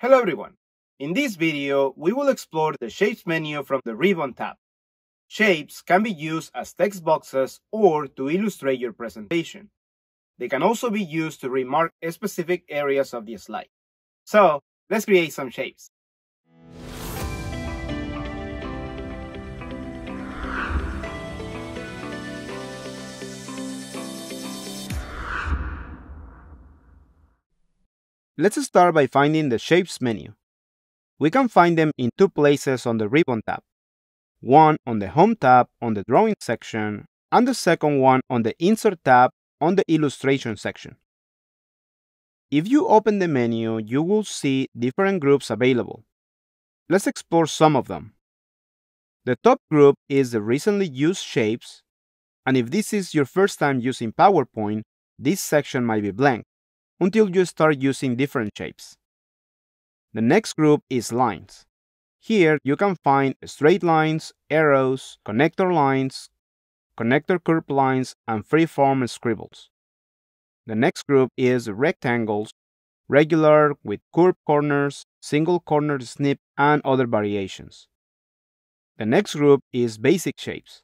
Hello everyone! In this video, we will explore the Shapes menu from the Ribbon tab. Shapes can be used as text boxes or to illustrate your presentation. They can also be used to remark specific areas of the slide. So, let's create some shapes. Let's start by finding the Shapes menu. We can find them in two places on the Ribbon tab. One on the Home tab on the Drawing section, and the second one on the Insert tab on the Illustration section. If you open the menu, you will see different groups available. Let's explore some of them. The top group is the recently used shapes, and if this is your first time using PowerPoint, this section might be blank until you start using different shapes. The next group is lines. Here you can find straight lines, arrows, connector lines, connector curved lines, and freeform scribbles. The next group is rectangles, regular with curved corners, single corner snip, and other variations. The next group is basic shapes.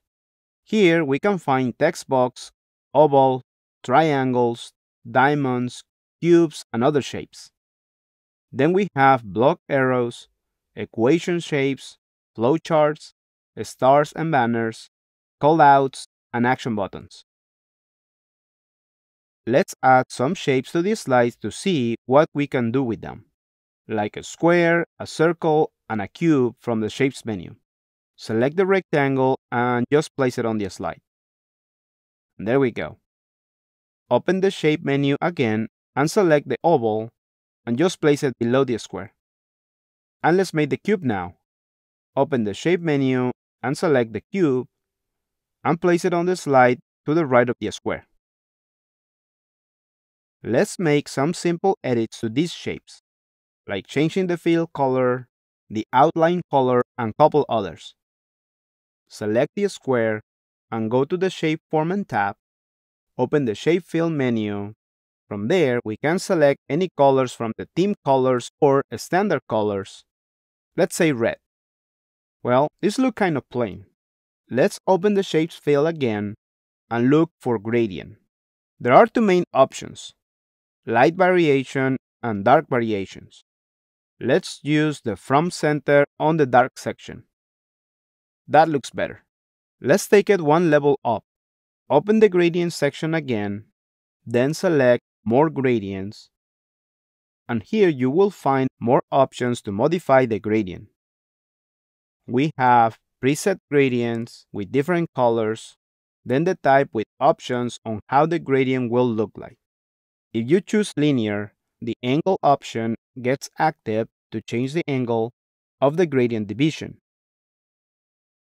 Here we can find text box, oval, triangles, diamonds, cubes, and other shapes. Then we have block arrows, equation shapes, flowcharts, stars and banners, callouts, and action buttons. Let's add some shapes to these slides to see what we can do with them, like a square, a circle, and a cube from the Shapes menu. Select the rectangle and just place it on the slide. And there we go. Open the Shape menu again and select the oval and just place it below the square. And let's make the cube now. Open the Shape menu and select the cube and place it on the slide to the right of the square. Let's make some simple edits to these shapes, like changing the fill color, the outline color, and a couple others. Select the square and go to the Shape Format tab. Open the Shape Fill menu. From there, we can select any colors from the theme colors or standard colors. Let's say red. Well, this looks kind of plain. Let's open the Shapes Fill again and look for gradient. There are two main options, light variation and dark variations. Let's use the from center on the dark section. That looks better. Let's take it one level up. Open the gradient section again, then select more gradients, and here you will find more options to modify the gradient. We have preset gradients with different colors, then the type with options on how the gradient will look like. If you choose linear, the angle option gets active to change the angle of the gradient division.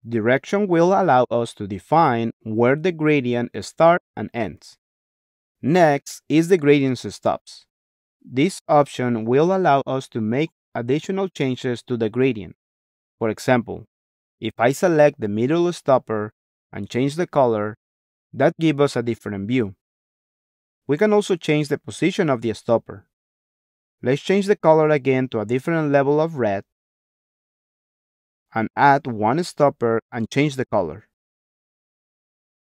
Direction will allow us to define where the gradient starts and ends. Next is the gradient stops. This option will allow us to make additional changes to the gradient. For example, if I select the middle stopper and change the color, that gives us a different view. We can also change the position of the stopper. Let's change the color again to a different level of red and add one stopper and change the color.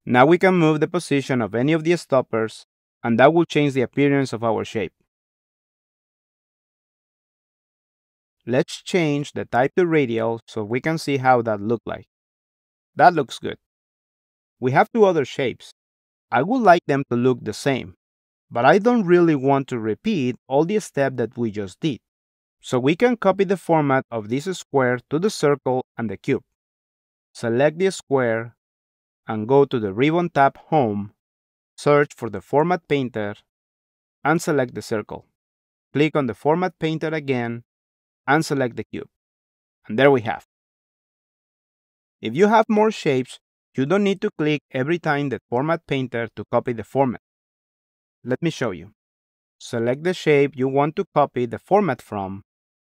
Now we can move the position of any of the stoppers, and that will change the appearance of our shape. Let's change the type to radial so we can see how that looks like. That looks good. We have two other shapes. I would like them to look the same, but I don't really want to repeat all the steps that we just did. So we can copy the format of this square to the circle and the cube. Select the square and go to the Ribbon tab Home, search for the Format Painter, and select the circle. Click on the Format Painter again and select the cube. And there we have. If you have more shapes, you don't need to click every time the Format Painter to copy the format. Let me show you. Select the shape you want to copy the format from,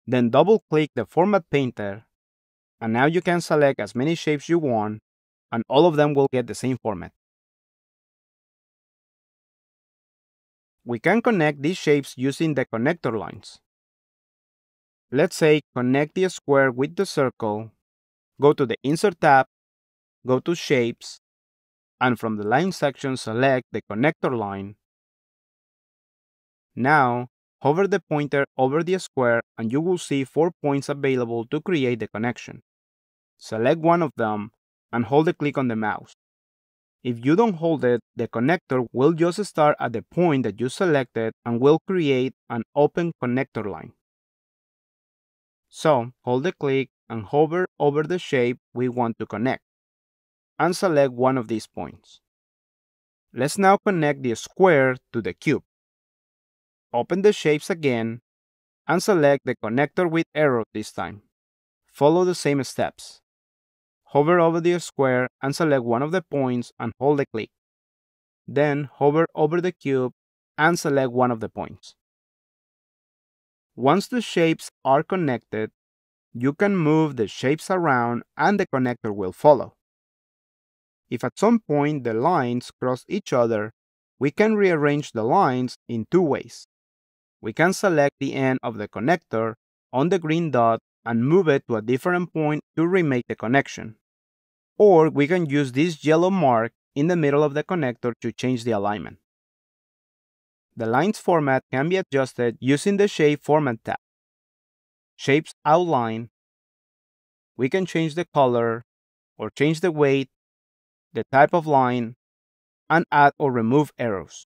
then double-click the Format Painter, and now you can select as many shapes you want, and all of them will get the same format. We can connect these shapes using the connector lines. Let's say connect the square with the circle, go to the Insert tab, go to Shapes, and from the line section select the connector line. Now, hover the pointer over the square and you will see 4 points available to create the connection. Select one of them and hold the click on the mouse. If you don't hold it, the connector will just start at the point that you selected and will create an open connector line. So, hold the click and hover over the shape we want to connect, and select one of these points. Let's now connect the square to the cube. Open the shapes again, and select the connector with arrow this time. Follow the same steps. Hover over the square and select one of the points and hold the click. Then hover over the cube and select one of the points. Once the shapes are connected, you can move the shapes around and the connector will follow. If at some point the lines cross each other, we can rearrange the lines in two ways. We can select the end of the connector on the green dot and move it to a different point to remake the connection. Or we can use this yellow mark in the middle of the connector to change the alignment. The lines format can be adjusted using the Shape Format tab. Shapes Outline. We can change the color or change the weight, the type of line, and add or remove arrows.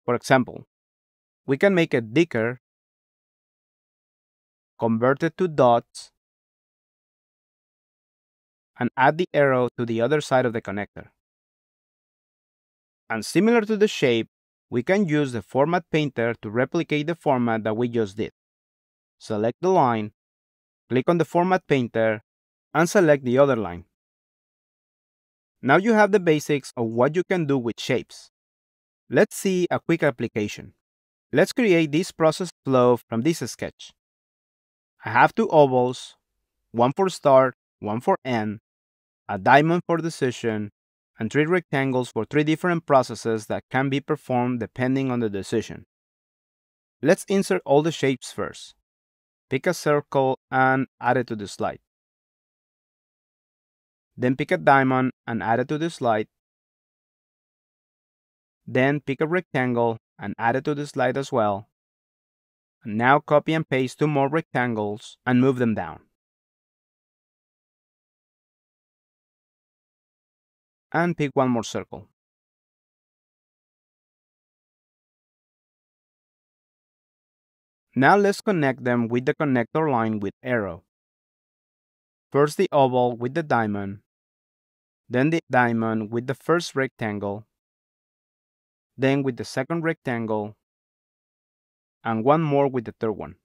For example, we can make it thicker, convert it to dots, and add the arrow to the other side of the connector. And similar to the shape, we can use the Format Painter to replicate the format that we just did. Select the line, click on the Format Painter, and select the other line. Now you have the basics of what you can do with shapes. Let's see a quick application. Let's create this process flow from this sketch. I have 2 ovals, one for start, one for end, a diamond for decision, and 3 rectangles for 3 different processes that can be performed depending on the decision. Let's insert all the shapes first. Pick a circle and add it to the slide. Then pick a diamond and add it to the slide. Then pick a rectangle and add it to the slide as well. And now copy and paste 2 more rectangles and move them down. And pick one more circle. Now let's connect them with the connector line with arrow. First the oval with the diamond, then the diamond with the first rectangle, then with the second rectangle, and one more with the third one.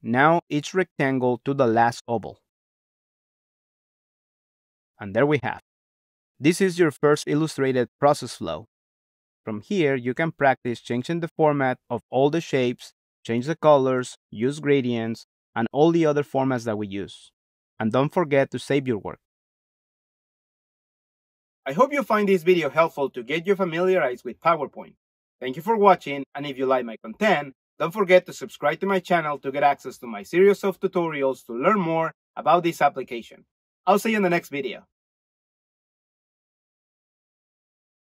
Now each rectangle to the last oval. And there we have. This is your first illustrated process flow. From here, you can practice changing the format of all the shapes, change the colors, use gradients, and all the other formats that we use. And don't forget to save your work. I hope you find this video helpful to get you familiarized with PowerPoint. Thank you for watching, and if you like my content, don't forget to subscribe to my channel to get access to my series of tutorials to learn more about this application. I'll see you in the next video.